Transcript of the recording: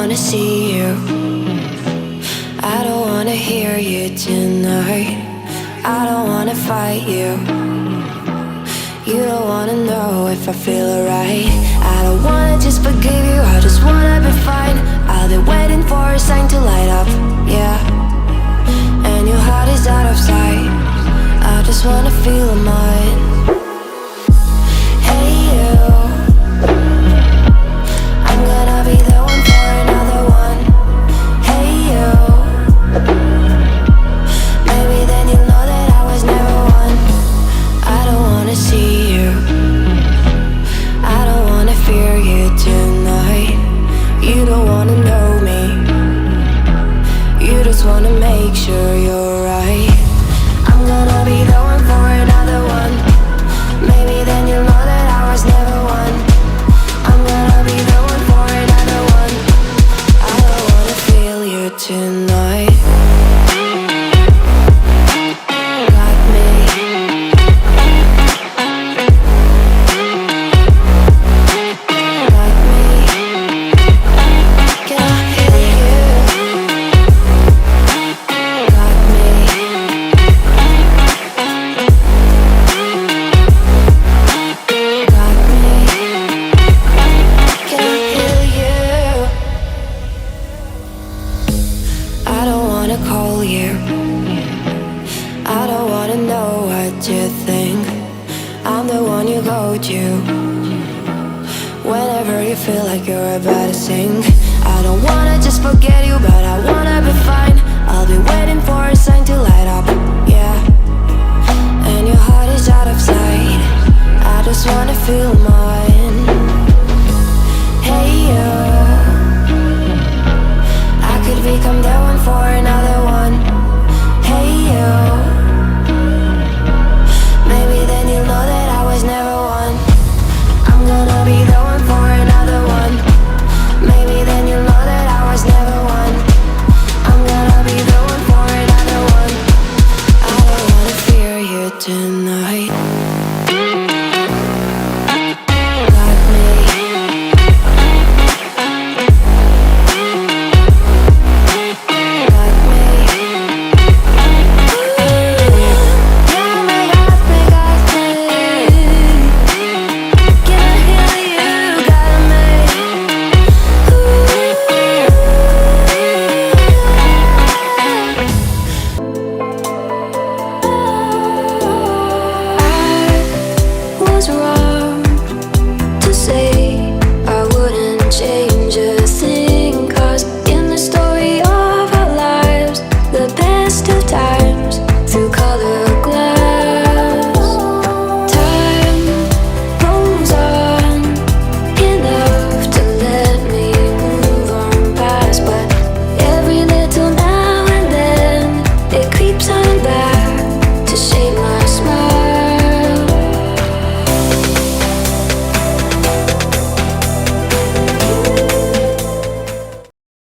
wanna see you. I don't wanna hear you tonight. I don't wanna fight you. You don't wanna know if I feel alright. I don't wanna just forgive you, I just wanna be fine. I'll be waiting for a sign to light up, yeah. And your heart is out of sight. I just wanna feel mine. Hey you, I'm gonna be the one for another one. Hey you, maybe then you'll know that I was never one. I don't wanna see you, I don't wanna fear you tonight. You don't wanna know me, you just wanna make sure you're right. I'm gonna be the one for another one. Maybe then you'll know that I was never one. I'm gonna be the one for another one. I don't wanna feel you tonight. Got me. Got me. Can I hear you? Got me. Got me. Can I hear you? I don't wanna call you. I don't wanna know what you think. I'm the one you go to whenever you feel like you're about to sink. I don't wanna just forget you, but I wanna be fine. I'll be waiting for a sign to light up, yeah. And your heart is out of sight. I just wanna feel mine.